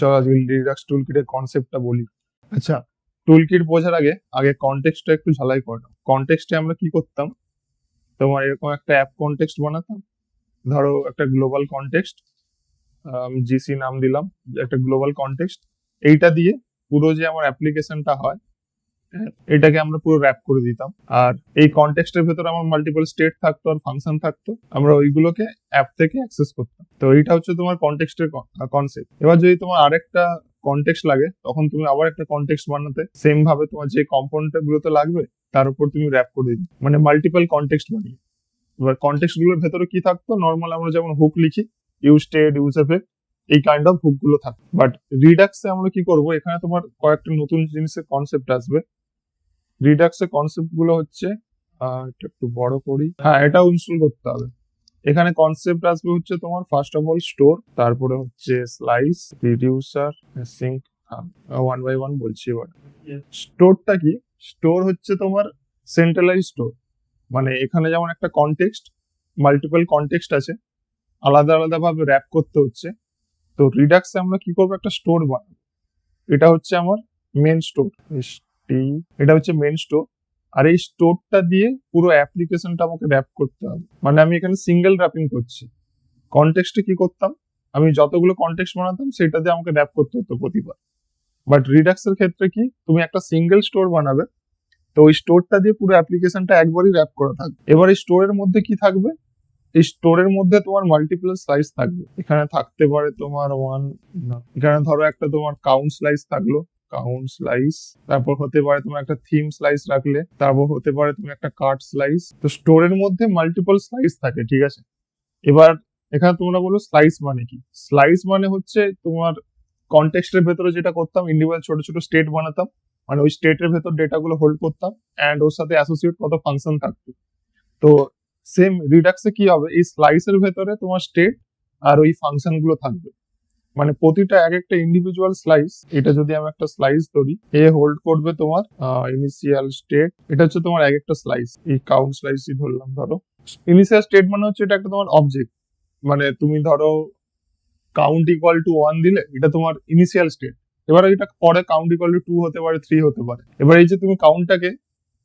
চল আজকে রিডাক্স টুলকিটের কনসেপ্টটা বলি। আচ্ছা, টুলকিট বোঝার আগে আগে কনটেক্সটটা একটু ঝালাই করে নাও। কনটেক্সটে আমরা কি করতাম, তোমার এরকম একটা অ্যাপ কনটেক্সট বানাতাম। ধরো একটা গ্লোবাল কনটেক্সট, জিসি নাম দিলাম, একটা গ্লোবাল কনটেক্সট। এইটা দিয়ে পুরো যে আমার অ্যাপ্লিকেশনটা হয়, এটাকে আমরা পুরো র্যাপ করে দিতাম। আর এই কনটেক্সটের ভেতরে আমার মাল্টিপল স্টেট থাকতো আর ফাংশন থাকতো, আমরা ওইগুলোকে অ্যাপ থেকে অ্যাক্সেস করতাম। তো এইটা হচ্ছে তোমার কনটেক্সটের কনসেপ্ট। এবার যদি তোমার আরেকটা কনটেক্সট লাগে, তখন তুমি আবার একটা কনটেক্সট বানাতে সেম ভাবে তোমার যে কম্পোনেন্ট গুলোতে লাগবে তার উপর তুমি র্যাপ করে দিতে, মানে মাল্টিপল কনটেক্সট বানিয়ে। এবার কনটেক্সট গুলোর ভেতরে কি থাকতো, নর্মাল আমরা যেমন হুক লিখি, ইউজ স্টেট, ইউজ এফেক্ট, এই কাইন্ড অফ হুক গুলো থাকতো। বাট রিডাক্সে আমরা কি করব, এখানে তোমার কয়েকটা নতুন জিনিসের কনসেপ্ট আসবে। রিডাক্সের কনসেপ্ট গুলো হচ্ছে, এটা একটু বড় করি, হ্যাঁ এটাও ইনস্টল করতে হবে। এখানে কনসেপ্ট আসবে হচ্ছে তোমার ফার্স্ট অফ অল স্টোর, তারপরে হচ্ছে slice, reducer, sync. One by one বলছি। এবার স্টোরটা কি, স্টোর হচ্ছে তোমার সেন্ট্রালাইজ স্টোর। মানে এখানে যেমন একটা কনটেক্সট, মাল্টিপল কনটেক্সট আছে, আলাদা আলাদা ভাবে র্যাপ করতে হচ্ছে। তো রিডাক্সে আমরা কি করবো, একটা স্টোর বানাবো। এটা হচ্ছে আমার মেন স্টোর, এটা হচ্ছে মেন স্টোর। আর এই স্টোরটা দিয়ে পুরো অ্যাপ্লিকেশনটা আমাকে র্যাপ করতে হবে। মানে আমি এখানে সিঙ্গেল র্যাপিং করছি। কনটেক্সটে কি করতাম, আমি যতগুলো কনটেক্সট বানাতাম সেটা দিয়ে আমাকে র্যাপ করতে হতো প্রতিবার। বাট রিডাক্সের ক্ষেত্রে কি, তুমি একটা সিঙ্গেল স্টোর বানাবে, তো ওই স্টোরটা দিয়ে পুরো অ্যাপ্লিকেশনটা একবারই র্যাপ করা থাকবে। এবার এই স্টোরের মধ্যে কি থাকবে, এই স্টোরের মধ্যে তোমার মাল্টিপল স্লাইস থাকবে। এখানে থাকতে পারে তোমার এখানে ধরো একটা তোমার কাউন্ট স্লাইস থাকলো, কাউন্ট স্লাইস। তারপর হতে পারে তোমার একটা থিম স্লাইস রাখলে, তারপর হতে পারে তুমি একটা কার্ড স্লাইস। তো স্টোরের মধ্যে মাল্টিপল স্লাইস থাকে, ঠিক আছে। এবার এখানে তোমরা বলো স্লাইস মানে কি। স্লাইস মানে হচ্ছে তোমার কনটেক্সটের ভেতরে যেটা করতাম, ইন্ডিভিজুয়াল ছোট ছোট স্টেট বানাতাম, মানে ওই স্টেটের ভেতর ডেটা গুলো হোল্ড করতাম, এন্ড ওর সাথে অ্যাসোসিয়েট কত ফাংশন থাকতো। তো সেম রিডাক্সে কি হবে, এই স্লাইসের ভেতরে তোমার স্টেট আর ওই ফাংশন গুলো থাকবে। মানে প্রতিটা এক একটা ইন্ডিভিজুয়াল স্লাইস, এটা যদি আমি একটা স্লাইস ধরি, এ হোল্ড করবে তোমার ইনিশিয়াল স্টেট। এটা হচ্ছে তোমার এক একটা স্লাইস, এই কাউন্ট স্লাইসই ধরলাম। ধরো ইনিশিয়াল স্টেট মানে হচ্ছে এটা একটা তোমার অবজেক্ট। মানে তুমি ধরো কাউন্ট ইকুয়াল টু 1 দিলে, এটা তোমার ইনিশিয়াল স্টেট। এবার এটা পরে কাউন্ট ইকুয়াল টু 2 হতে পারে, 3 হতে পারে। এবার এই যে তুমি কাউন্টটাকে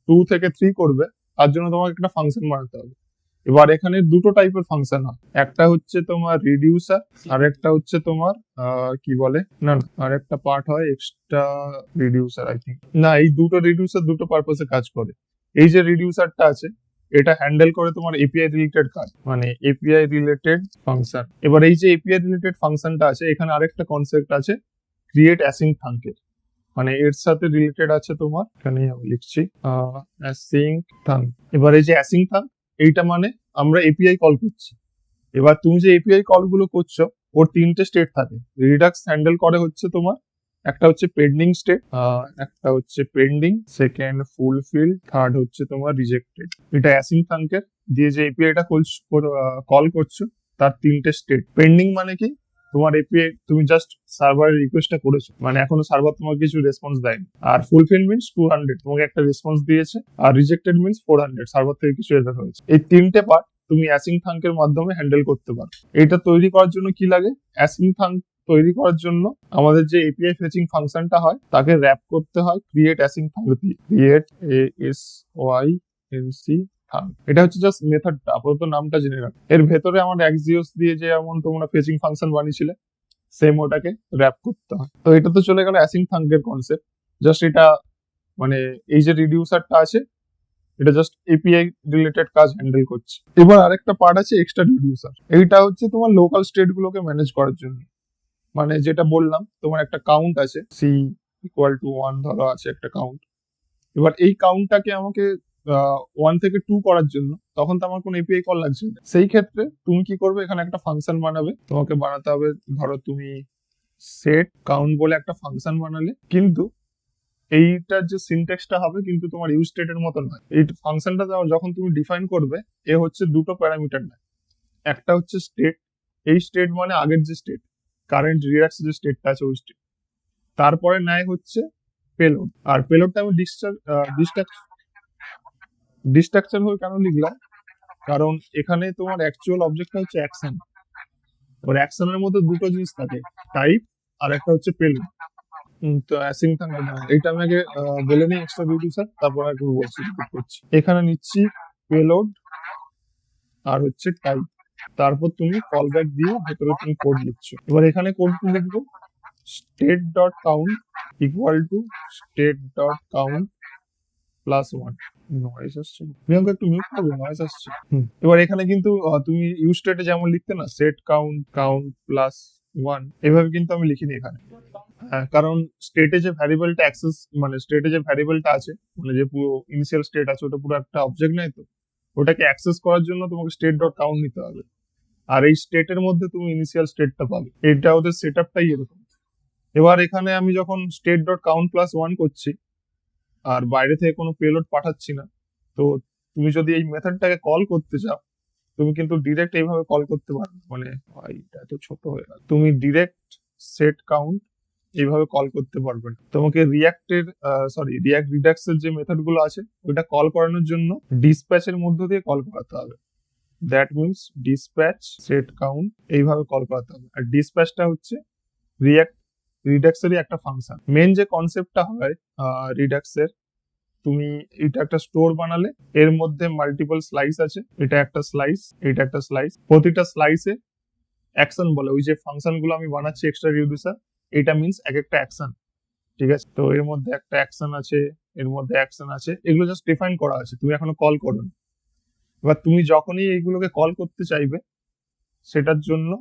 2 থেকে 3 করবে, তার জন্য তোমাকে একটা ফাংশন বানাতে হবে। এবার এখানে দুটো টাইপের ফাংশন হয়, একটা হচ্ছে তোমার রিডিউসার, আর একটা হচ্ছে তোমার কি বলে, না না আর একটা পার্ট হয় এক্সট্রা রিডিউসার আই থিঙ্ক। না, এই দুটো রিডিউসার দুটো পারপাসে কাজ করে। এই যে রিডিউসারটা আছে, এটা হ্যান্ডেল করে তোমার এপিআই রিলেটেড কাজ, মানে এপিআই রিলেটেড ফাংশন। এবার এই যে এপিআই রিলেটেড ফাংশনটা আছে, এখানে আরেকটা কনসেপ্ট আছে, ক্রিয়েট অ্যাসিঙ্ক থাঙ্কের। মানে এর সাথে রিলেটেড আছে তোমার, এখানে আমি লিখছি অ্যাসিঙ্ক থাঙ্ক। এবার এই যে অ্যাসিঙ্ক থাঙ্ক, এইটা মানে আমরা এপিআই কল করছি। এবার তুমি যে এপিআই কল গুলো করছো, ওর তিনটে স্টেট থাকে। রিডাক্স হ্যান্ডেল করে হচ্ছে তোমার, একটা হচ্ছে পেন্ডিং স্টেট, একটা হচ্ছে পেন্ডিং, সেকেন্ড ফুলফিল, থার্ড হচ্ছে তোমার রিজেক্টেড। এটা অ্যাসিঙ্ক থাঙ্কের দিয়ে যে এপিআইটা কল করছো, তার তিনটে স্টেট। পেন্ডিং মানে কি, তোমার এপিআই তুমি জাস্ট সার্ভারের রিকোয়েস্টটা করেছো, মানে এখনো সার্ভার তোমাকে কিছু রেসপন্স দেয়নি। আর ফুলফিল মিনস 200, তোমাকে একটা রেসপন্স দিয়েছে। আর রিজেক্টেড মিনস 400, সার্ভার থেকে কিছু এরর হয়েছে। এই তিনটে পার্ট তুমি অ্যাসিঙ্ক থাঙ্কের মাধ্যমে হ্যান্ডেল করতে পারো। এটা তৈরি করার জন্য কি লাগে, অ্যাসিঙ্ক থাঙ্ক তৈরি করার জন্য আমাদের যে এপিআই ফেচিং ফাংশনটা হয়, তাকে র্যাপ করতে হয় ক্রিয়েট অ্যাসিঙ্ক থাঙ্ক দিয়ে। ক্রিয়েট ASYNC থাঙ্ক, এটা হচ্ছে জাস্ট মেথডটা, আপাতত নামটা জেনে রাখ। এর ভেতরে আমার এক্সিওস দিয়ে যে যেমন তোমরা ফেচিং ফাংশন বানিয়েছিলে, সেম ওটাকে র্যাপ করতে হয়। তো এটা তো চলে গেল অ্যাসিঙ্ক থাঙ্কের কনসেপ্ট। জাস্ট এটা মানে এই যে রিডিউসারটা আছে, এটা জাস্ট এপিআই রিলেটেড কাজ হ্যান্ডেল করছে। এবার আরেকটা পার্ট আছে এক্সট্রা রিডিউসার। এইটা হচ্ছে তোমার লোকাল স্টেট গুলোকে ম্যানেজ করার জন্য। মানে যেটা বললাম, তোমার একটা কাউন্ট আছে, সি ইকুয়াল টু 1 ধরো আছে একটা কাউন্ট। এবার এই কাউন্টটাকে আমাকে 1 থেকে 2 করার জন্য, তখন তো আমার কোনো এপিআই কল লাগছে না। সেই ক্ষেত্রে তুমি কি করবে, এখানে একটা ফাংশন বানাবে। তোমাকে বানাতে হবে, ধরো তুমি সেট কাউন্ট বলে একটা ফাংশন বানালে, কিন্তু এইটার যে সিনট্যাক্সটা হবে কিন্তু তোমার ইউজ স্টেটের মতো নয়। এই ফাংশনটা যখন তুমি ডিফাইন করবে, এ হচ্ছে দুটো প্যারামিটার নেয়। একটা হচ্ছে স্টেট, এই স্টেট মানে আগের যে স্টেট, কারেন্ট রিডাক্স যে স্টেটটা আছে ওই স্টেট। তারপরে নেয় হচ্ছে পেলোড। আর পেলোডটা আমি ডিস্ট্রাকচার হয়ে কেন লিখলাম, কারণ এখানে তোমার অ্যাকচুয়াল অবজেক্টটা হচ্ছে অ্যাকশন। ওর অ্যাকশনের মধ্যে দুটো জিনিস থাকে, টাইপ আর একটা হচ্ছে পেলোড। তো অ্যাসিং থাঙ্ক এইটা আমি আগে বলে নিই এক্সট্রা রিডিউসার, তারপর আর বলছি রিপিট করছি। এখানে নিচ্ছি পেলোড আর হচ্ছে টাইপ, তারপর তুমি কল ব্যাক দিয়ে ভেতরে তুমি কোড লিখছো। এবার এখানে কোড কি লিখবো, state dot count equal to state dot count plus 1। Noise আসছে, প্রিয়াঙ্কা একটু মিউট করবে, নয়েজ আসছে। এবার এখানে কিন্তু তুমি ইউজ স্টেটে যেমন লিখতে না, সেট কাউন্ট কাউন্ট প্লাস 1, এভাবে কিন্তু আমি লিখিনি এখানে। হ্যাঁ, কারণ স্টেটে যে ভ্যারিয়েবলটা অ্যাক্সেস, মানে স্টেটে যে ভ্যারিয়েবলটা আছে, মানে যে পুরো ইনিশিয়াল স্টেট আছে, ওটা পুরো একটা অবজেক্ট নেই তো, ওটাকে অ্যাক্সেস করার জন্য তোমাকে স্টেট ডট কাউন্ট নিতে হবে। আর এই স্টেটের মধ্যে তুমি ইনিশিয়াল স্টেটটা পাবে, এটা ওদের সেট আপটাই এরকম। এবার এখানে আমি যখন স্টেট ডট কাউন্ট প্লাস 1 করছি আর বাইরে থেকে কোনো পেলোড পাঠাচ্ছি না, তো তুমি যদি এই মেথডটাকে কল করতে চাও, তুমি কিন্তু ডিরেক্ট এইভাবে কল করতে পারবে, মানে এটা তো ছোট হয়ে গেল, তুমি ডিরেক্ট সেট কাউন্ট এইভাবে কল করতে পারবে না। তোমাকে রিয়াক্ট রিডাক্স এর যে মেথড গুলো আছে ওটা কল করানোর জন্য ডিসপ্যাচের মধ্য দিয়ে কল করাতে হবে। That means dispatch set count এইভাবে কল করাতে হবে। আর ডিসপ্যাচটা হচ্ছে রিয়াক্ট রিডাক্সেরই একটা ফাংশন। মেন যে কনসেপ্টটা হয় রিডাক্সের, তুমি এটা একটা স্টোর বানালে, এর মধ্যে মাল্টিপল স্লাইস আছে, এটা একটা স্লাইস, এটা একটা স্লাইস, প্রতিটা স্লাইসে অ্যাকশন বলে, ওই যে ফাংশন গুলো আমি বানাচ্ছি এক্সট্রা রিডিউসার, এটা মিনস এক একটা অ্যাকশন, ঠিক আছে? তো এর মধ্যে একটা অ্যাকশন আছে, এর মধ্যে অ্যাকশন আছে, এগুলো জাস্ট ডিফাইন করা আছে, তুমি এখনো কল করো। এবার তুমি যখনই এইগুলোকে কল করতে চাইবে, সেটার জন্য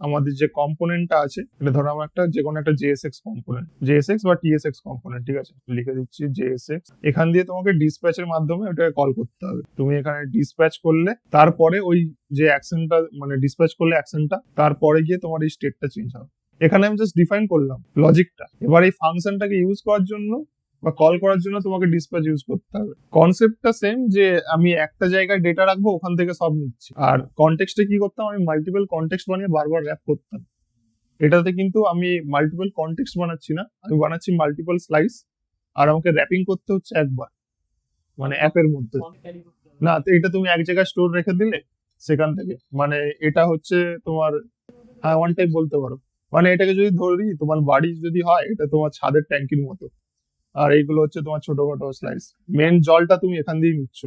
আমাদের যে কম্পোনেন্টটা আছে, এটা ধরো আমার একটা যে কোনো একটা জেএসএক্স কম্পোনেন্ট, জেএসএক্স বা টিএসএক্স কম্পোনেন্ট, ঠিক আছে, লিখে দিচ্ছি জেএসএক্স। এখান দিয়ে তোমাকে ডিসপ্যাচের মাধ্যমে ওটাকে কল করতে হবে। তুমি এখানে ডিসপ্যাচ করলে তারপরে ওই যে অ্যাকশনটা, মানে ডিসপ্যাচ করলে অ্যাকশনটা, তারপরে গিয়ে তোমার এই স্টেটটা চেঞ্জ হবে। এখানে আমি জাস্ট ডিফাইন করলাম লজিকটা। এবার এই ফাংশনটাকে ইউজ করার জন্য বা কল করার জন্য তোমাকে ডিসপ্যাচ ইউজ করতে হবে। কনসেপ্টটা সেম, যে আমি একটা জায়গায় ডেটা রাখবো, ওখান থেকে সব নিচ্ছি। আর কনটেক্সটে কি করতাম, আমি মাল্টিপল কনটেক্সট বানিয়ে বারবার র্যাপ করতাম। এটাতে কিন্তু আমি মাল্টিপল কনটেক্সট বানাচ্ছি না, আমি বানাচ্ছি মাল্টিপল স্লাইস, আর আমাকে র্যাপিং করতে হচ্ছে একবার, মানে অ্যাপের মধ্যে না। তো এটা তুমি এক জায়গায় স্টোর রেখে দিলে সেখান থেকে, মানে এটা হচ্ছে তোমার, হ্যাঁ, ওয়ান টাইপ বলতে পারো। মানে এটাকে যদি ধরি, তোমার বাড়ি যদি হয়, এটা তোমার ছাদের ট্যাঙ্কির মতো, আর এইগুলো হচ্ছে তোমার ছোটখাটো স্লাইস। মেন জলটা তুমি এখান দিয়ে নিচ্ছ।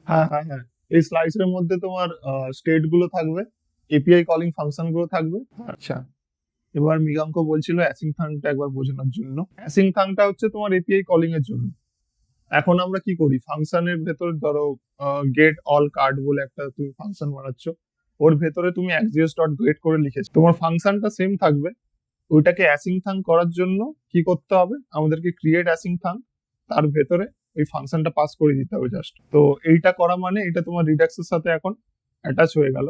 হ্যাঁ হ্যাঁ হ্যাঁ, এই স্লাইসের মধ্যে তোমার স্টেট গুলো থাকবে, এপিআই কলিং ফাংশন গুলো থাকবে। আচ্ছা, এবার মৃগাঙ্ক বলছিল অ্যাসিং থাংটা একবার বোঝানোর জন্য। অ্যাসিং থাংটা হচ্ছে তোমার এপিআই কলিং এর জন্য। এখন আমরা কি করি, ফাংশনের ভেতর ধরো গেট অল কার্ড বলে একটা তুমি ফাংশন বানাচ্ছ, ওর ভেতরে তুমি এক্সিএস ডট গেট করে লিখেছো, তোমার ফাংশনটা সেম থাকবে। ওইটাকে অ্যাসিং থাং করার জন্য কি করতে হবে, আমাদেরকে ক্রিয়েট অ্যাসিং থাং, তার ভেতরে ওই ফাংশনটা পাস করে দিতে হবে জাস্ট। তো এইটা করা মানে এটা তোমার রিডাক্সের সাথে এখন অ্যাটাচ হয়ে গেল।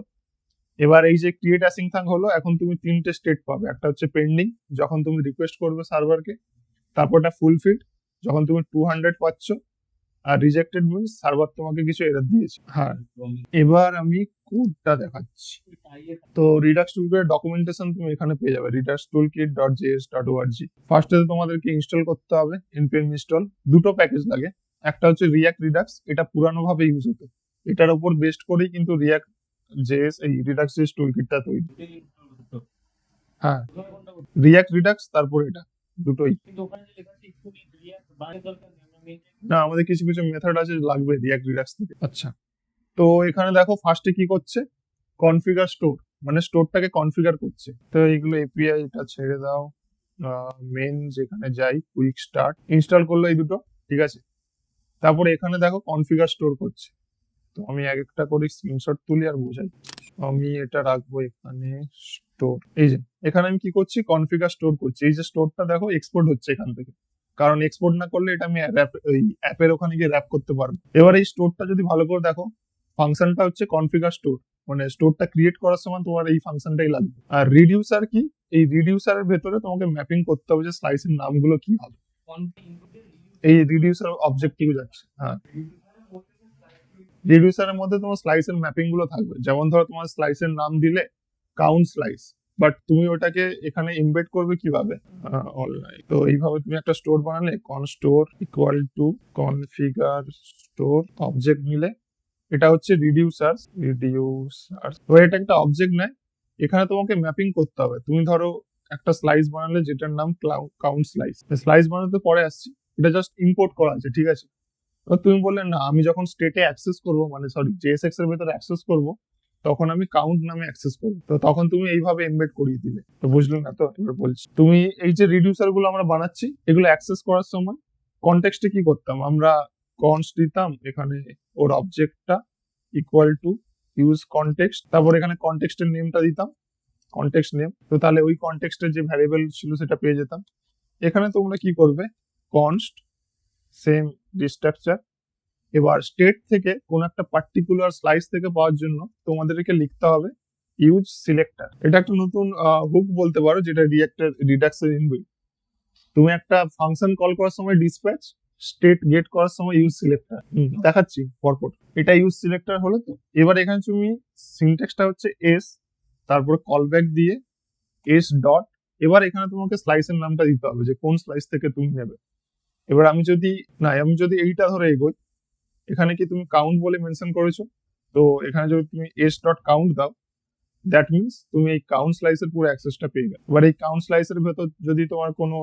এবার এই যে ক্রিয়েট অ্যাসিং থাং হলো, এখন তুমি তিনটে স্টেট পাবে। একটা হচ্ছে পেন্ডিং, যখন তুমি রিকোয়েস্ট করবে সার্ভারকে, তারপরটা ফুলফিল, যখন তুমি 200 পাচ্ছ, আর রিজেক্টেড মিনস সার্ভার তোমাকে কিছু এরর দিয়েছে। হ্যাঁ, এবার আমি কোডটা দেখাচ্ছি। তো রিডাক্স টুলকিটের ডকুমেন্টেশন তুমি এখানে পেয়ে যাবে, reduxtoolkit.js.org। ফার্স্টে তোমাদেরকে ইনস্টল করতে হবে npm install। দুটো প্যাকেজ লাগে, একটা হচ্ছে রিয়াক্ট রিডাক্স, এটা পুরানো ভাবে ইউজ হতো, এটার উপর বেস্ট করেই কিন্তু রিয়াক্ট জেএস এই রিডাক্স জেএস টুলকিটটা তৈরি। হ্যাঁ, রিয়াক্ট রিডাক্স, তারপর এটা দুটোই। না, আমাদের কিছু কিছু মেথড আছে লাগবে রিয়াক্ট রিডাক্স থেকে। আচ্ছা, তো এখানে দেখো ফার্স্টে কি করছে, কনফিগার স্টোর, মানে স্টোরটাকে কনফিগার করছে। তো এইগুলো এপিআই, এটা ছেড়ে দাও, মেন যেখানে যাই, কুইক স্টার্ট ইনস্টল করলো এই দুটো, ঠিক আছে। তারপরে এখানে দেখো কনফিগার স্টোর করছে। তো আমি এক একটা করে স্ক্রিনশট তুলি আর বোঝাই। আমি এটা রাখবো এখানে স্টোর, এই যে এখানে আমি কি করছি, কনফিগার স্টোর করছি। এই যে স্টোরটা দেখো এক্সপোর্ট হচ্ছে এখান থেকে, কারণ এক্সপোর্ট না করলে এটা আমি অ্যাপের ওখানে গিয়ে র্যাপ করতে পারবো। এবার এই স্টোরটা যদি ভালো করে দেখো, ফাংশনটা হচ্ছে কনফিগার স্টোর, মানে স্টোরটা ক্রিয়েট করার সময় তোমার এই ফাংশনটাই লাগবে। আর রিডিউসার কি, এই রিডিউসারের ভেতরে তোমাকে ম্যাপিং করতে হবে যে স্লাইসের নামগুলো কি হবে, এই রিডিউসার অবজেক্টিভ যাচ্ছে। হ্যাঁ, রিডিউসারের মধ্যে তোমার স্লাইসের ম্যাপিং গুলো থাকবে। যেমন ধরো তোমার স্লাইসের নাম দিলে কাউন্ট স্লাইস, বাট তুমি ওটাকে এখানে ইমবেড করবে কিভাবে, অলরাইট। তো এইভাবে তুমি একটা স্টোর বানালে, কন store equal to configure store object নিলে, এটা হচ্ছে রিডিউসার। তো এটা একটা অবজেক্ট নেয়, এখানে তোমাকে ম্যাপিং করতে হবে। তুমি ধরো একটা স্লাইস বানালে যেটার নাম কাউন্ট স্লাইস। স্লাইস বানাতে পরে আসছি, এটা জাস্ট ইম্পোর্ট করা আছে, ঠিক আছে। এবার তুমি বললে না আমি যখন স্টেটে অ্যাক্সেস করব, মানে সরি জেএসএক্স এর ভেতরে অ্যাক্সেস করব, তখন আমি কাউন্ট নামে অ্যাক্সেস করবো। তো তখন তুমি এইভাবে এমবেড করিয়ে দিলে, তো বুঝলে না? তো এবার বলছি, তুমি এই যে রিডিউসার গুলো আমরা বানাচ্ছি, এগুলো অ্যাক্সেস করার সময় কনটেক্সটে কি করতাম আমরা, কনস্ট দিতাম এখানে ওর অবজেক্টটা ইকুয়াল টু ইউজ কনটেক্সট, তারপর এখানে কনটেক্সটের নেমটা দিতাম, কনটেক্সট নেম। তো তাহলে ওই কনটেক্সটের যে ভ্যারিয়েবল ছিল সেটা পেয়ে যেতাম। এখানে তোমরা কি করবে, কনস্ট সেম স্ট্রাকচার। এবার স্টেট থেকে কোন একটা পার্টিকুলার স্লাইস থেকে পাওয়ার জন্য তোমাদেরকে লিখতে হবে ইউজ সিলেক্টর। এটা একটা নতুন হুক বলতে পারো, যেটা রিডাক্সের ইনবিল্ট। তুমি একটা ফাংশন কল করার সময় ডিসপ্যাচ, স্টেট গেট করার সময় ইউজ সিলেক্টর দেখাচ্ছি পরপর। এটা ইউজ সিলেক্টর হলো। তো এবার এখানে তুমি সিনট্যাক্সটা হচ্ছে এস, তারপরে কলব্যাক দিয়ে এস ডট। এবার এখানে তোমাকে স্লাইসের নামটা দিতে হবে যে কোন স্লাইস থেকে তুমি নেবে। এবার আমি যদি এইটা ধরে এগোই, এখানে কি তুমি কাউন্ট বলে মেনশন করেছো, তো এখানে যদি তুমি এস ডট কাউন্ট দাও, দ্যাট মিনস তুমি এই কাউন্ট স্লাইসের পুরো অ্যাক্সেসটা পেয়ে গেলে। এবার এই কাউন্ট স্লাইসের ভেতর যদি তোমার কোনো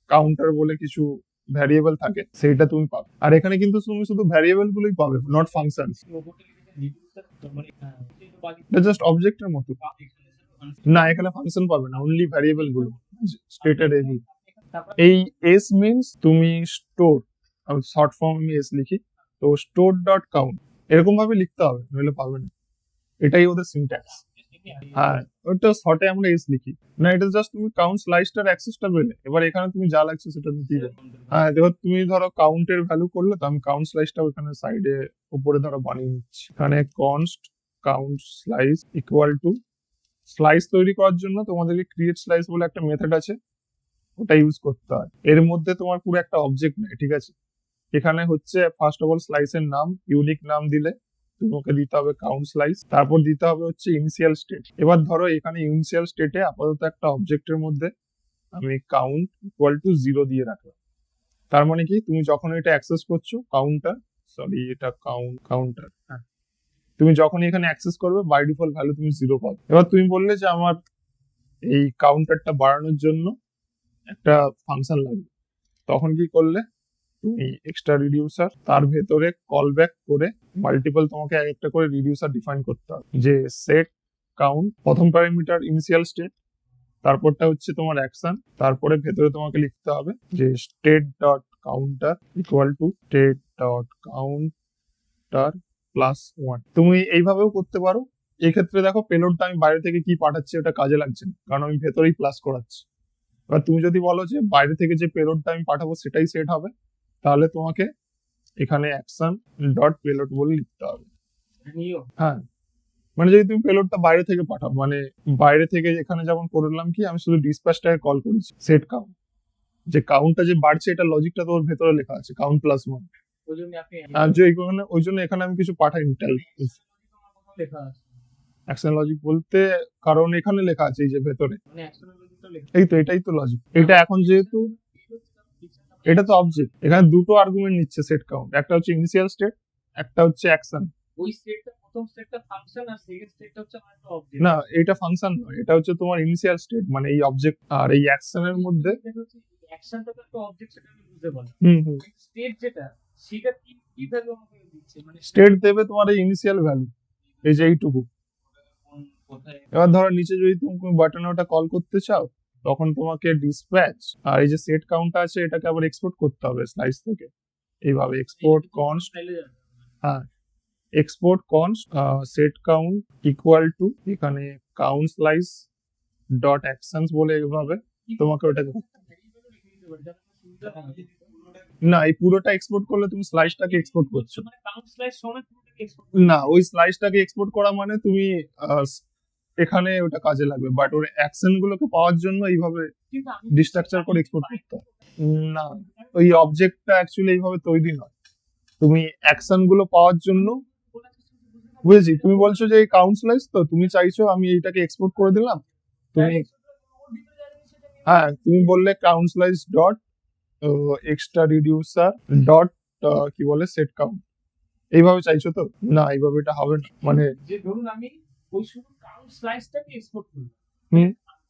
কাউন্টার বলে কিছু ভ্যারিয়েবল থাকে, সেইটা তুমি পাবে। আর এখানে কিন্তু তুমি শুধু ভ্যারিয়েবল গুলোই পাবে, নট ফাংশনস। এটা জাস্ট অবজেক্টের মতো। না, এখানে ফাংশন পাবে না, অনলি ভ্যারিয়েবল গুলো স্টেটেড। এই এস মিনস তুমি স্টোর, শর্ট ফর্ম আমি এস লিখি, তো স্টোর ডট কাউন্ট এরকম ভাবে লিখতে হবে, নইলে পাবে না। এটাই ওদের সিনট্যাক্স। হ্যাঁ, ওটা শর্টে আমরা এস লিখি না, এটা জাস্ট তুমি কাউন্ট স্লাইসটার অ্যাক্সেসটা পেলে। এবার এখানে তুমি যা লাগছে সেটা নিতেই যাবে। হ্যাঁ, এবার তুমি ধরো কাউন্টের ভ্যালু করলে, তো আমি কাউন্ট স্লাইসটা ওখানে সাইডে উপরে ধরো বানিয়ে নিচ্ছি। এখানে const count slice equal to, slice তৈরি করার জন্য তোমাদেরকে ক্রিয়েট স্লাইস বলে একটা মেথড আছে, ওটা ইউজ করতে হয়। এর মধ্যে তোমার পুরো একটা অবজেক্ট নেই, ঠিক আছে। এখানে হচ্ছে ফার্স্ট অফ অল স্লাইসের নাম, ইউনিক নাম দিলে তোমাকে দিতে হবে কাউন্ট স্লাইস, তারপর দিতে হবে হচ্ছে ইনিশিয়াল স্টেট। এবার ধরো এখানে ইনিশিয়াল স্টেটে আপাতত একটা অবজেক্টের মধ্যে আমি কাউন্ট ইকুয়াল টু 0 দিয়ে রাখলাম। তার মানে কি, তুমি যখন এটা অ্যাক্সেস করছো এটা কাউন্টার, হ্যাঁ, তুমি যখন এখানে অ্যাক্সেস করবে বাই ডিফল্ট ভ্যালু তুমি 0 পাবে। এবার তুমি বললে যে আমার এই কাউন্টারটা বাড়ানোর জন্য একটা ফাংশন লাগবে, তখন কি করলে তুমি এক্সট্রা রিডিউসার, তার ভেতরে কল ব্যাক করে মাল্টিপল তোমাকে একটা করে রিডিউসার ডিফাইন করতে হবে, যে সেট কাউন্ট, প্রথম প্যারামিটার ইনিশিয়াল স্টেট, তারপরটা হচ্ছে তোমার অ্যাকশন, তারপরে ভেতরে তোমাকে লিখতে হবে যে state dot counter equal to state dot counter plus 1। তুমি এইভাবেও করতে পারো। এক্ষেত্রে দেখো পেলোডটা আমি বাইরে থেকে কি পাঠাচ্ছি ওটা কাজে লাগছে না, কারণ আমি ভেতরেই প্লাস করাচ্ছি। এবার তুমি যদি বলো যে বাইরে থেকে যে পেলোডটা আমি পাঠাবো সেটাই সেট হবে, তাহলে তোমাকে এখানে অ্যাকশন ডট পেলোড বলে লিখতে হবে। হ্যাঁ, মানে যদি তুমি পেলোডটা বাইরে থেকে পাঠাও, মানে বাইরে থেকে এখানে যেমন করলাম কি, আমি শুধু ডিসপ্যাচটাকে কল করেছি সেট কাউন্ট, যে কাউন্টটা যে বাড়ছে এটা লজিকটা তোর ভেতরে লেখা আছে কাউন্ট প্লাস 1। আর যে ওই জন্য এখানে আমি কিছু পাঠাইনি টাইপ অ্যাকশন লজিক বলতে, কারণ এখানে লেখা আছে এই যে ভেতরে, এই তো এটাই তো লজিক। এটা এখন যেহেতু এটা তো অবজেক্ট, এখানে দুটো আর্গুমেন্ট নিচ্ছে সেট কাউন্ট, একটা হচ্ছে ইনিশিয়াল স্টেট, একটা হচ্ছে অ্যাকশন। ওই স্টেটটা প্রথম স্টেটটা ফাংশন আর সেকেন্ড স্টেটটা হচ্ছে একটা অবজেক্ট। না, এটা ফাংশন নয়, এটা হচ্ছে তোমার ইনিশিয়াল স্টেট, মানে এই অবজেক্ট আর এই অ্যাকশনের মধ্যে। অ্যাকশনটা তো একটা অবজেক্ট, সেটা আমি বুঝতে পারলাম। হুম, স্টেট যেটা, সেটা কি ভ্যালু আমাকে দিচ্ছে, মানে স্টেট দেবে তোমার এই ইনিশিয়াল ভ্যালু, এই যে এইটুকু। এবার ধরো নিচে যদি তুমি বাটনে ওটা কল করতে চাও, তখন তোমাকে ডিসপ্যাচ আর এই যে সেট কাউন্ট আছে এটাকে আবার এক্সপোর্ট করতে হবে স্লাইস থেকে, এইভাবে এক্সপোর্ট কনস্ট। হ্যাঁ, export const set count equal to এখানে কাউন্ট স্লাইস ডট অ্যাকশনস বলে, এইভাবে তোমাকে ওটাকে। না, এই পুরোটা এক্সপোর্ট করলে তুমি স্লাইসটাকে এক্সপোর্ট করছো না, ওই স্লাইসটাকে এক্সপোর্ট করা মানে তুমি এখানে ওটা কাজে লাগবে, বাট ওর অ্যাকশন গুলোকে পাওয়ার জন্য এইভাবে ডিস্ট্রাকচার করে এক্সপোর্ট করতে হবে। না, ওই অবজেক্টটা অ্যাকচুয়ালি এইভাবে তৈরি নয়, তুমি অ্যাকশন গুলো পাওয়ার জন্য। বুঝেছি, তুমি বলছো যে এই কাউন্ট স্লাইস, তো তুমি চাইছো আমি এইটাকে এক্সপোর্ট করে দিলাম। তুমি হ্যাঁ, তুমি বললে count slice dot extra reducer dot কি বলে সেট কাউন্ট, এইভাবে চাইছো তো? না, এইভাবে এটা হবে না, মানে যে ধরুন আমি ওই শুধু কাউন্ট স্লাইসটাকে এক্সপোর্ট করি,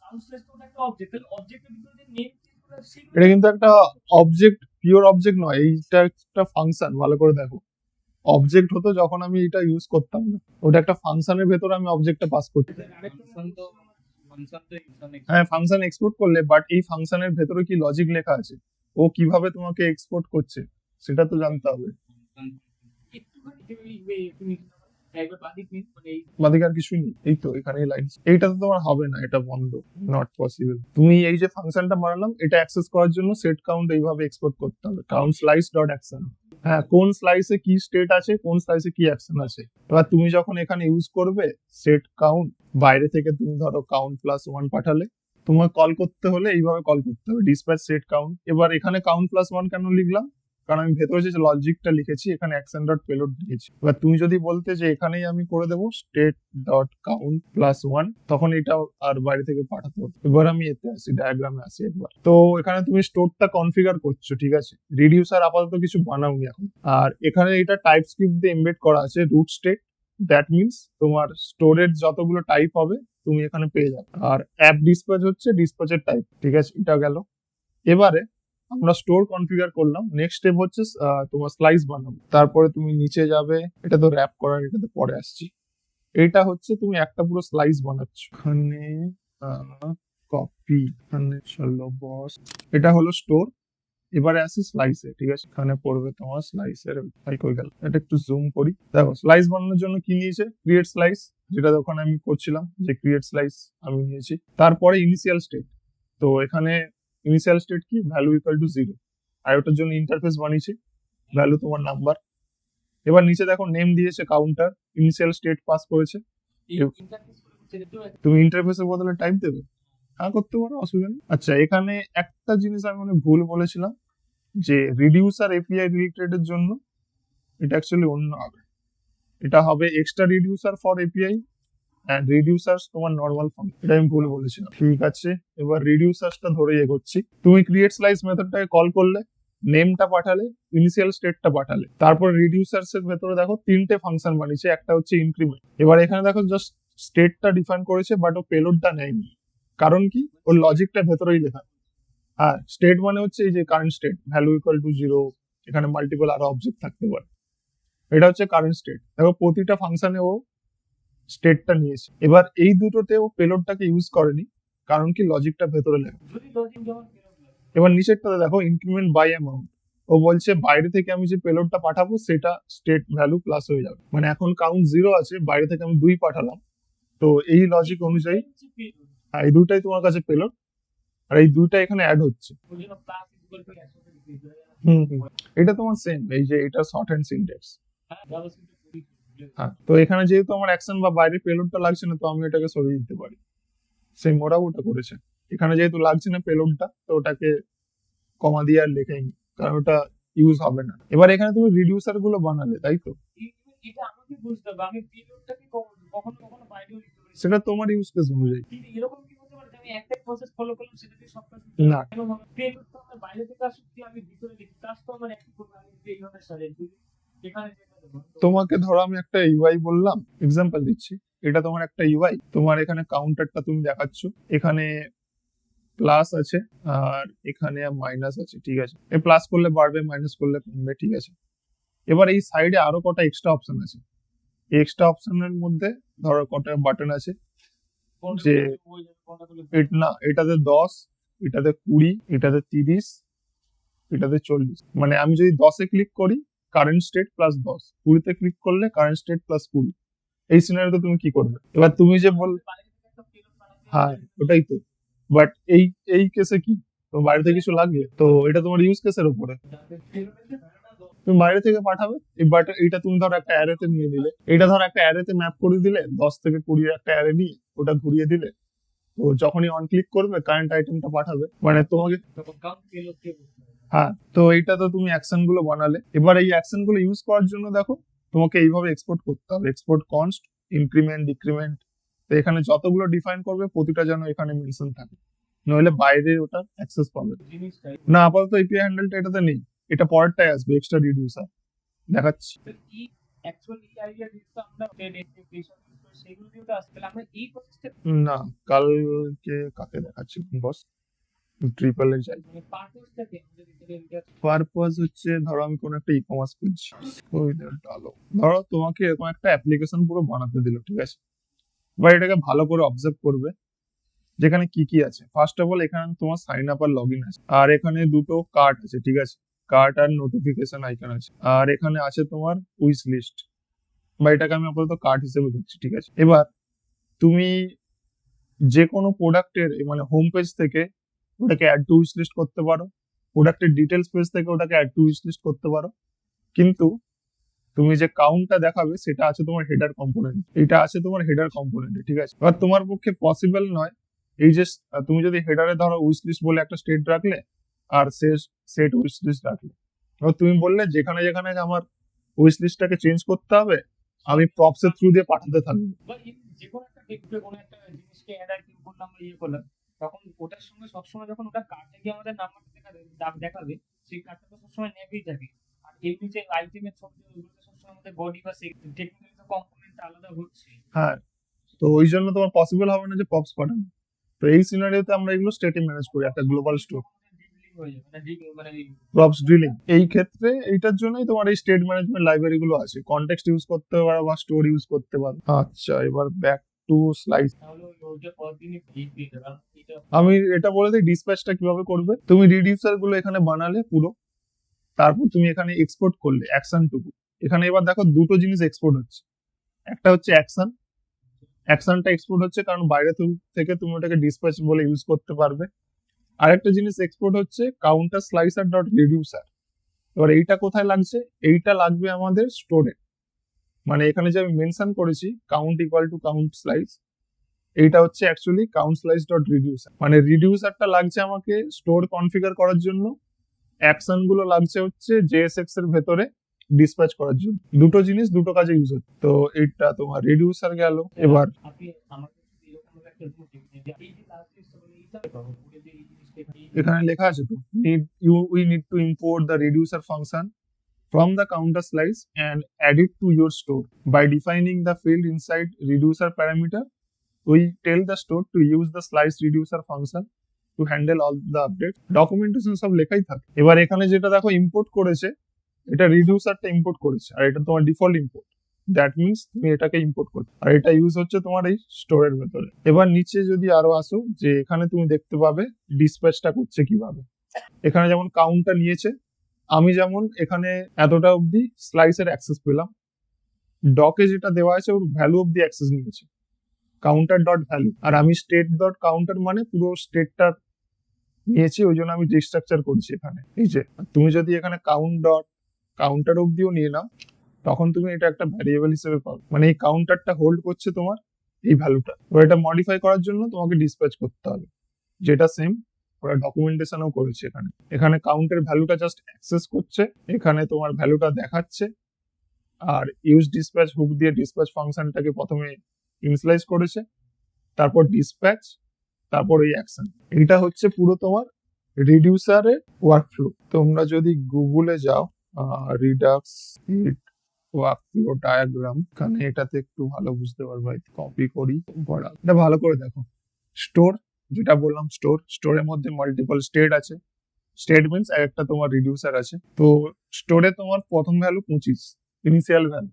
কাউন্ট স্লাইস তো একটা অবজেক্ট, তাহলে অবজেক্টের ভিতরে যে নেম গুলো সেগুলো এটা কিন্তু একটা অবজেক্ট, পিওর অবজেক্ট নয়, এইটা একটা ফাংশন, ভালো করে দেখো। অবজেক্ট হতো যখন আমি এটা ইউজ করতাম না, ওটা একটা ফাংশনের ভেতরে আমি অবজেক্টটা পাস করতাম। ফাংশন তো এক্সপ্রেশন হ্যাঁ, ফাংশন এক্সপোর্ট করলে, বাট এই ফাংশনের ভেতরে কি লজিক লেখা আছে, ও কিভাবে তোমাকে এক্সপোর্ট করছে সেটা তো জানতে হবে। একটুখানি তুমি একবার বাদিক নিন মানে এই বাদিকে আর কিছুই নেই, এই তো এখানেই লাইন। এইটা তো তোমার হবে না, এটা বন্ধ, নট পসিবল। তুমি এই যে ফাংশনটা মারালাম, এটা অ্যাক্সেস করার জন্য সেট কাউন্ট এইভাবে এক্সপোর্ট করতে হবে, কাউন্ট স্লাইস ডট অ্যাকশন। হ্যাঁ, কোন স্লাইসে কি স্টেট আছে, কোন স্লাইসে কি অ্যাকশন আছে। এবার তুমি যখন এখানে ইউজ করবে সেট কাউন্ট, বাইরে থেকে তুমি ধরো কাউন্ট প্লাস 1 পাঠালে, তোমার কল করতে হলে এইভাবে কল করতে হবে, ডিসপ্যাচ সেট কাউন্ট। এবার এখানে কাউন্ট প্লাস 1 কেন লিখলাম, কারণ আমি ভেতরে যে লজিকটা লিখেছি এখানে অ্যাকশন ডট পেলোড লিখেছি। এবার তুমি যদি বলতে যে এখানেই আমি করে দেবো স্টেট ডট কাউন্ট প্লাস 1, তখন এটা আর বাইরে থেকে পাঠাতে হবে। এবার আমি এতে আসি, ডায়াগ্রামে আসি একবার। তো এখানে তুমি স্টোরটা কনফিগার করছো, ঠিক আছে। রিডিউসার আপাতত কিছু বানাওনি এখন। আর এখানে এটা টাইপ স্ক্রিপ্ট দিয়ে এমবেড করা আছে, রুট স্টেট। দ্যাট মিনস তোমার স্টোরের যতগুলো টাইপ হবে তুমি এখানে পেয়ে যাবে। আর অ্যাপ ডিসপ্যাচ হচ্ছে ডিসপ্যাচের টাইপ, ঠিক আছে, এটা গেল। এবারে আমরা স্টোর কনফিগার করলাম, নেক্সট স্টেপ হচ্ছে তোমার স্লাইস বানাবো। তারপরে তুমি নিচে যাবে, এটা তো র্যাপ করার, এটাতে পরে আসছি। এটা হচ্ছে তুমি একটা পুরো স্লাইস বানাচ্ছ, এখানে কপি, এখানে চলো বস, এটা হলো স্টোর। এবারে আসি স্লাইসে, ঠিক আছে, এখানে পড়বে তোমার স্লাইসের ভাই কই গেল, এটা একটু জুম করি। দেখো স্লাইস বানানোর জন্য কি নিয়েছে, ক্রিয়েট স্লাইস, যেটা তখন আমি করছিলাম, যে ক্রিয়েট স্লাইস আমি নিয়েছি। তারপরে ইনিশিয়াল স্টেট, তো এখানে ইনিশিয়াল স্টেট কি, ভ্যালু ইকুয়াল টু 0, আর ওটার জন্য ইন্টারফেস বানিয়েছি, ভ্যালু তোমার নাম্বার। এবার নিচে দেখো নেম দিয়েছে কাউন্টার, ইনিশিয়াল স্টেট পাস করেছে। ইন্টারফেস করে যেতে হয়। তুমি ইন্টারফেসের বদলে টাইপ দেবে, হ্যাঁ করতে পারো, অসুবিধা নেই। আচ্ছা, এখানে একটা জিনিস আমি মানে ভুল বলেছিলাম, যে রিডিউসার এপিআই রিলেটেড এর জন্য এটা অ্যাকচুয়ালি অন্য হবে, এটা হবে extra reducer for API and reducers তোমার নরমাল ফর্ম, এটা আমি ভুল বলেছিলাম। ঠিক আছে, এবার রিডিউসার্সটা ধরে এগোচ্ছি। তুমি ক্রিয়েট স্লাইস মেথডটাকে কল করলে, নেমটা পাঠালে, ইনিশিয়াল স্টেটটা পাঠালে, তারপর রিডিউসার্স এর ভেতরে দেখো তিনটে ফাংশন বানিয়েছে, একটা হচ্ছে ইনক্রিমেন্ট। এবার এখানে দেখো জাস্ট স্টেটটা ডিফাইন করেছে, বাট ও পেলোডটা নেয়নি। কারণ কি, ওর লজিকটা ভেতরেই লেখা। হ্যাঁ, স্টেট মানে হচ্ছে এই যে current state, value equal to 0, এখানে মাল্টিপল আরো অবজেক্ট থাকতে পারে, এটা হচ্ছে কারেন্ট স্টেট। দেখো প্রতিটা ফাংশনে ও স্টেটটা নিয়েছে। এবার এই দুটোতে ও পেলোডটাকে ইউজ করেনি, কারণ কি লজিকটা ভেতরে লেখা। যদি লজিক যেমন এবার নিচেরটাতে দেখো ইনক্রিমেন্ট বাই অ্যামাউন্ট, ও বলছে বাইরে থেকে আমি যে পেলোডটা পাঠাবো সেটা স্টেট ভ্যালু প্লাস হয়ে যাবে, মানে এখন কাউন্ট 0 আছে, বাইরে থেকে আমি 2 পাঠালাম, তো এই লজিক অনুযায়ী এই দুটাই তোমার কাছে পেলোড, আর এই দুইটা এখানে অ্যাড হচ্ছে। ওই জন্য প্লাস ইকুয়াল টু 100 ডিগ্রি হয়ে যাবে। এটা তোমার সেম, এই যে এটা শর্ট হ্যান্ড সিনট্যাক্স। হ্যাঁ জাভাস্ক্রিপ্ট খুবই হ্যাঁ, তো এখানে যেহেতু আমার অ্যাকশন বা বাইরের পেলোডটা লাগছে না, তো আমি এটাকে সরিয়ে দিতে পারি। সেম ওরাও ওটা করেছে, এখানে যেহেতু লাগছে না পেলোডটা, তো ওটাকে কমা দিয়ে আর লেখাইনি, কারণ ওটা ইউজ হবে না। এবার এখানে তুমি রিডিউসার গুলো বানালে, তাই তো, এটা আমাকে বুঝতে হবে, আমি পেলোডটাকে কখনো কখনো বাইরেও লিখতে পারি। সেটা তোমার ইউজ কেস অনুযায়ী। কিন্তু এরকম কি হতে পারে যে আমি একটা প্রসেস ফলো করলাম, সেটাতে সব কাজ না, কেন হবে? পেলোড তো আমার বাইরে থেকে আসছে, আমি ভিতরে লিখি, কাজ তো আমার একই করবে, আমি যদি এইভাবে সাজাই, এখানে যেটা দেবো তোমাকে ধরো আমি একটা ইউআই বললাম, এক্সাম্পল দিচ্ছি, এটা তোমার একটা ইউআই, তোমার এখানে কাউন্টারটা তুমি দেখাচ্ছ, এখানে প্লাস আছে আর এখানে মাইনাস আছে, ঠিক আছে, এই প্লাস করলে বাড়বে, মাইনাস করলে কমবে, ঠিক আছে। এবার এই সাইডে আরো কটা এক্সট্রা অপশন আছে, এক্সট্রা অপশনের মধ্যে ধরো কটা বাটন আছে, কোনটা যে হয়ে যাবে, কোনটা করলে না, এটাতে 10, এটাতে 20, এটাতে 30, এটাতে 40। মানে আমি যদি 10-এ ক্লিক করি কারেন্ট স্টেট প্লাস 10, 20-তে ক্লিক করলে কারেন্ট স্টেট প্লাস 20। এই সিনারিওতে তুমি কি করবে? এবার তুমি যে বল, বাইরে থেকে একটা পেলোড বানাতে হ্যাঁ হবে। ওটাই তো, বাট এই এই কেসে কি, তো বাইরে থেকে কিছু লাগবে, তো এটা তোমার ইউজ কেসের উপরে। যাতে পেলোডের যে ধারণা দাও, তুমি বাইরে থেকে পাঠাবে, বাট এটা তুমি ধরো একটা অ্যারেতে নিয়ে নিলে, এটা ধরো একটা অ্যারেতে ম্যাপ করে দিলে, 10 থেকে 20 একটা অ্যারে নিয়ে ওটা ঘুরিয়ে দিলে, তো যখনই অন ক্লিক করবে কারেন্ট আইটেমটা পাঠাবে, মানে তোমাকে। তখন কাউন্ট পেলোডকে বুঝতে হবে। হ্যাঁ, তো এইটা তো তুমি অ্যাকশন গুলো বানালে। এবার এই অ্যাকশন গুলো ইউজ করার জন্য দেখো তোমাকে এইভাবে এক্সপোর্ট করতে হবে, এক্সপোর্ট কনস্ট, ইনক্রিমেন্ট, ডিক্রিমেন্ট। তো এখানে যতগুলো ডিফাইন করবে প্রতিটা যেন এখানে মেনশন থাকে, নইলে বাইরে ওটা অ্যাক্সেস পাবে জিনিসটাই না। আপাতত এপিআই হ্যান্ডেলটা এটাতে নেই, এটা পরেরটাই আসবে, এক্সট্রা রিডিউসার দেখাচ্ছি। অ্যাকচুয়ালি এই আইডিয়া দিতে আমরা টেড এক্সপেকটেশন ইউজ করে সেগুলো দিয়ে তো আসতে, তাহলে আমরা এই প্রসেসটা না, কালকে কাকে দেখাচ্ছি বস, ট্রিপল এ যাই। মানে পারপোজটা কি আমাদের ভিতরে এটা পারপাস হচ্ছে ধরো আমি কোনো একটা ই কমার্স খুলছি, ভালো ধরো তোমাকে এরকম একটা অ্যাপ্লিকেশন পুরো বানাতে দিল, ঠিক আছে, বা এটাকে ভালো করে অবজার্ভ করবে যেখানে কি কি আছে। ফার্স্ট অফ অল এখানে তোমার সাইন আপ আর লগ ইন আছে, আর এখানে দুটো কার্ট আছে, ঠিক আছে, কার্ট আর নোটিফিকেশন আইকন আছে, আর এখানে আছে তোমার উইশ লিস্ট, বা এটাকে আমি আপাতত কার্ট হিসেবে ধরছি, ঠিক আছে। এবার তুমি যে কোনো প্রোডাক্টের মানে হোম পেজ থেকে ওটাকে অ্যাড টু উইশ লিস্ট করতে পারো, প্রোডাক্টের ডিটেলস পেজ থেকে ওটাকে অ্যাড টু উইশ লিস্ট করতে পারো, কিন্তু তুমি যে কাউন্টটা দেখাবে সেটা আছে তোমার হেডার কম্পোনেন্ট, এটা আছে তোমার হেডার কম্পোনেন্টে, ঠিক আছে। এবার তোমার পক্ষে পসিবল নয় এই যে তুমি যদি হেডারে ধরো উইশ লিস্ট বলে একটা স্টেট রাখলে আর সেট উইশ লিস্ট রাখলে, এবার তুমি বললে যেখানে যেখানে আমার উইশ লিস্টটাকে চেঞ্জ করতে হবে আমি প্রপস এর থ্রু দিয়ে পাঠাতে থাকবো। বা যে কোনো একটা টেক্সটে কোনো একটা জিনিসকে অ্যাড আর কি করলাম বা ইয়ে করলাম, তখন ওটার সঙ্গে সবসময় যখন ওটা কার্ডে গিয়ে আমাদের নাম্বারটা দেখাবে সেই কার্ডটা তো সবসময় নেভেই থাকে। আর এমনি যে আইটেমের ছবি ওগুলো তো সবসময় আমাদের বডি বা টেকনিক্যালি তো কম্পোনেন্টটা আলাদা হচ্ছে। হ্যাঁ, তো ওই জন্য তোমার পসিবল হবে না যে পপস পাঠানো। তো এই সিনারিওতে আমরা এগুলো স্টেটে ম্যানেজ করি একটা গ্লোবাল স্টোর প্রপস ড্রিলিং। এই ক্ষেত্রে এইটার জন্যই তোমার এই স্টেট ম্যানেজমেন্ট লাইব্রেরি গুলো আছে, কনটেক্সট ইউজ করতে পারো বা স্টোর ইউজ করতে পারো। আচ্ছা, এবার ব্যাক টু স্লাইড। আমি এটা বলে দিই ডিসপ্যাচটা কিভাবে করবে। তুমি রিডিউসার গুলো এখানে বানালে পুরো, তারপর তুমি এখানে এক্সপোর্ট করলে অ্যাকশন টুকু। এখানে এবার দেখো দুটো জিনিস এক্সপোর্ট হচ্ছে, একটা হচ্ছে অ্যাকশনটা এক্সপোর্ট হচ্ছে কারণ বাইরে থেকে তুমি ওটাকে ডিসপ্যাচ বলে ইউজ করতে পারবে। আরেকটা জিনিস এক্সপোর্ট হচ্ছে কাউন্টার স্লাইসার ডট রিডিউসার। এবার এইটা কোথায় লাগছে, এইটা লাগবে আমাদের স্টোরে, মানে এখানে যে আমি মেনশন করেছি count equal to count slice, এইটা হচ্ছে actually count slice dot reducer, মানে রিডিউসারটা লাগছে আমাকে স্টোর কনফিগার করার জন্য, অ্যাকশন গুলো লাগছে হচ্ছে জেএসএক্স এর ভেতরে ডিসপ্যাচ করার জন্য। দুটো জিনিস দুটো কাজে ইউজ হচ্ছে। তো এইটা তোমার রিডিউসার গেল। এবার এখানে লেখা আছে তো we need to import the reducer function from the counter slice and add it to your store by defining the field inside reducer parameter. We tell the store to use the slice reducer function to handle all the updates. Documentation সব লেখাই থাকে। এবার এখানে যেটা দেখো import করেছে, এটা রিডিউসারটা import করেছে, আর এটা তোমার ডিফল্ট ইম্পোর্ট, দ্যাট মিনস তুমি এটাকে ইম্পোর্ট করতে, আর এটা ইউজ হচ্ছে তোমার এই স্টোরের ভেতরে। এবার নিচে যদি আরো আসো, যে এখানে তুমি দেখতে পাবে ডিসপ্যাচটা করছে কিভাবে। এখানে যেমন কাউন্টটা নিয়েছে, আমি যেমন এখানে এতটা অবধি স্লাইসের অ্যাক্সেস পেলাম, ডকে যেটা দেওয়া আছে ওর ভ্যালু অবধি অ্যাক্সেস নিয়েছে কাউন্টার ডট ভ্যালু, আর আমি স্টেট ডট কাউন্টার মানে পুরো স্টেটটা নিয়েছি, ওই জন্য আমি ডিস্ট্রাকচার করছি এখানে। এই যে তুমি যদি এখানে কাউন্ট ডট কাউন্টার অবধিও নিয়ে নাও তখন তুমি এটা একটা ভ্যারিয়েবল হিসেবে পাবে, মানে এই কাউন্টারটা হোল্ড করছে তোমার এই ভ্যালুটা। তো এটা মডিফাই করার জন্য তোমাকে ডিসপ্যাচ করতে হবে, যেটা সেম ওরা ডকুমেন্টেশনও করেছে। এখানে এখানে কাউন্টের ভ্যালুটা জাস্ট অ্যাক্সেস করছে, এখানে তোমার ভ্যালুটা দেখাচ্ছে, আর ইউজ ডিসপ্যাচ হুক দিয়ে ডিসপ্যাচ ফাংশনটাকে প্রথমে ইনিশিয়ালাইজ করেছে, তারপর ডিসপ্যাচ, তারপর এই অ্যাকশন। এটা হচ্ছে পুরো তোমার রিডিউসারের ওয়ার্কফ্লো। তোমরা যদি গুগলে যাও রিডাক্স ওয়ার্কফ্লো ডায়াগ্রাম, এখানে এটাতে একটু ভালো বুঝতে পারবে। কপি করি, এটা ভালো করে দেখো। স্টোর, যেটা বললাম স্টোরের মধ্যে মাল্টিপল স্টেট আছে, স্টেট মিনস একটা তোমার রিডিউসার আছে। তো স্টোরে তোমার প্রথম ভ্যালু 25 ইনিশিয়াল ভ্যালু,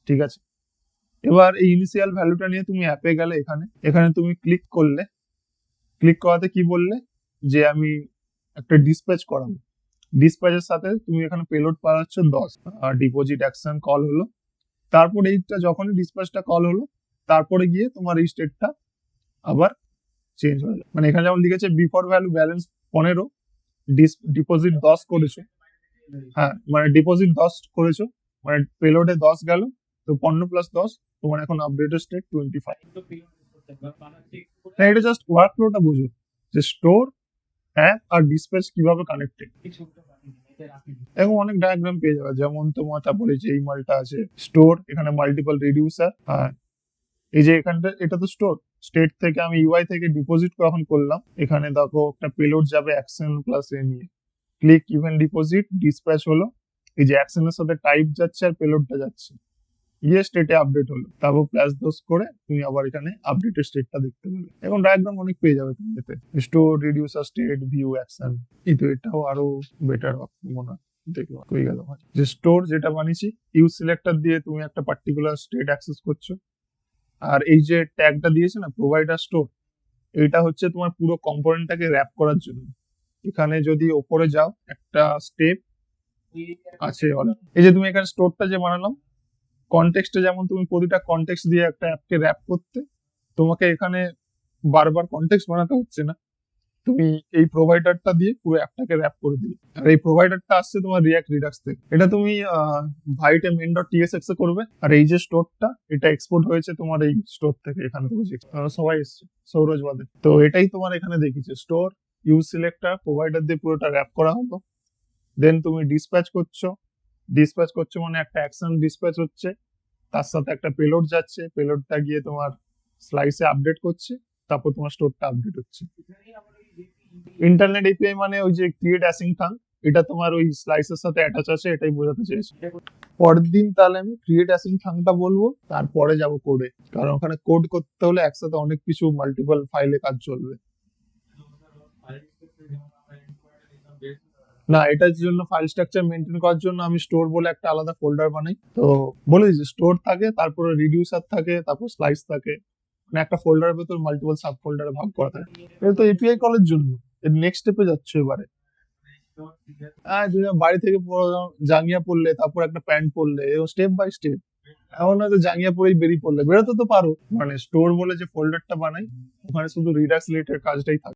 ঠিক আছে। এবার এই ইনিশিয়াল ভ্যালুটা নিয়ে তুমি অ্যাপে গেলে, এখানে তুমি ক্লিক করলে, ক্লিক করাতে কি বললে যে আমি একটা ডিসপ্যাচ করাবো, ডিসপ্যাচের সাথে তুমি এখানে পেলোড পাচ্ছ 10, আর ডিপোজিট অ্যাকশন কল হলো, তারপর এইটা যখনই ডিসপ্যাচটা কল হলো তারপরে গিয়ে তোমার এই স্টেটটা আবার চেঞ্জ হয়ে যায়। মানে এখানে যেমন লিখেছে বিফোর ভ্যালু ব্যালেন্স 15, ডিপোজিট 10 করেছো, হ্যাঁ মানে ডিপোজিট 10 করেছো, মানে পেলোডে 10 গেল, তো 15 প্লাস 10 তোমার এখন আপডেটেড স্টেট 25। না, এটা জাস্ট ওয়ার্কফ্লোটা বুঝো যে স্টোর, অ্যাপ আর ডিসপ্যাচ কিভাবে কানেক্টেড। এখন অনেক ডায়াগ্রাম পেয়ে যাবে, যেমন তোমার তারপরে যে এই মালটা আছে স্টোর, এখানে মাল্টিপল রিডিউসার, হ্যাঁ এই যে এখানটা এটা তো স্টোর, স্টেট থেকে আমি ইউআই থেকে ডিপোজিট কখন করলাম, এখানে দেখো একটা পেলোড যাবে অ্যাকশন প্লাস এ নিয়ে, ক্লিক ইভেন ডিপোজিট ডিসপ্যাচ হলো, এই যে অ্যাকশনের সাথে টাইপ যাচ্ছে আর পেলোডটা যাচ্ছে, গিয়ে স্টেটে আপডেট হলো, তারপর প্লাস দোষ করে তুমি আবার এখানে আপডেটের স্টেটটা দেখতে পেলে। এখন ডায়াগ্রাম অনেক পেয়ে যাবে তুমি এতে, store, reducer, state, view, action. কিন্তু এটাও আরো বেটার মনে হয়। দেখো হয়ে গেল ভাই, যে স্টোর যেটা বানিয়েছি, ইউজ সিলেক্টর দিয়ে তুমি একটা পার্টিকুলার স্টেট অ্যাক্সেস করছো। আর এই যে ট্যাগটা দিয়েছে না প্রোভাইডার স্টোর, এইটা হচ্ছে তোমার পুরো কম্পোনেন্টটাকে র্যাপ করার জন্য। এখানে যদি ওপরে যাও একটা স্টেপ আছে, এই যে তুমি এখানে স্টোরটা যে বানালাম, কনটেক্সটে যেমন তুমি প্রতিটা কনটেক্সট দিয়ে একটা অ্যাপকে র্যাপ করতে, তোমাকে এখানে বারবার কনটেক্সট বানাতে হচ্ছে না, তুমি এই প্রোভাইডারটা দিয়ে পুরো অ্যাপটাকে র্যাপ করে দিলে। আর এই প্রোভাইডারটা আসছে তোমার রিয়াক্ট রিডাক্স থেকে, এটা তুমি ভাইটে মেন ডট টিএসএক্স এ করবে। আর এই যে স্টোরটা, এটা এক্সপোর্ট হয়েছে তোমার এই স্টোর থেকে, এখানে থেকে সবাই এসছে সৌরজ বাদে। তো এটাই তোমার এখানে দেখিছে, স্টোর, ইউজ সিলেক্টর, প্রোভাইডার দিয়ে পুরোটা র্যাপ করা হলো। দেন তুমি ডিসপ্যাচ করছো মানে একটা অ্যাকশন ডিসপ্যাচ হচ্ছে, তার সাথে একটা পেলোড যাচ্ছে, পেলোডটা গিয়ে তোমার স্লাইসে আপডেট করছে, তারপর তোমার স্টোরটা আপডেট হচ্ছে। ইন্টারনেট এপিআই মানে ওই যে ক্রিয়েট অ্যাসিং থাং, এটা তোমার ওই স্লাইসের সাথে অ্যাটাচ আছে, এটাই বোঝাতে চেয়েছি। পরের দিন তাহলে আমি ক্রিয়েট অ্যাসিং থাংটা বলবো, তারপরে যাব কোডে, কারণ ওখানে কোড করতে হলে একসাথে অনেক কিছু মাল্টিপল ফাইলে কাজ চলবে। না, এটার জন্য ফাইল স্ট্রাকচার মেনটেন করার জন্য আমি স্টোর বলে একটা আলাদা ফোল্ডার বানাই। তো বলে দিচ্ছি, স্টোর থাকে, তারপরে রিডিউসার থাকে, তারপর স্লাইস থাকে, মানে একটা ফোল্ডারের ভেতর মাল্টিপল সাব ফোল্ডারে ভাগ করা থাকে। এটা তো এপিআই কলের জন্য। এর নেক্সট স্টেপে যাচ্ছে এবারে। তুমি বাড়ি থেকে জাঙ্গিয়া পড়লে, তারপর একটা প্যান্ট পরলে, এরকম স্টেপ বাই স্টেপ। এমন হয়তো জাঙ্গিয়া পরেই বেরিয়ে পড়লে, বেরোতে তো পারো। মানে স্টোর বলে যে ফোল্ডারটা বানাই, ওখানে শুধু রিডাক্স রিলেটেড কাজটাই থাকে।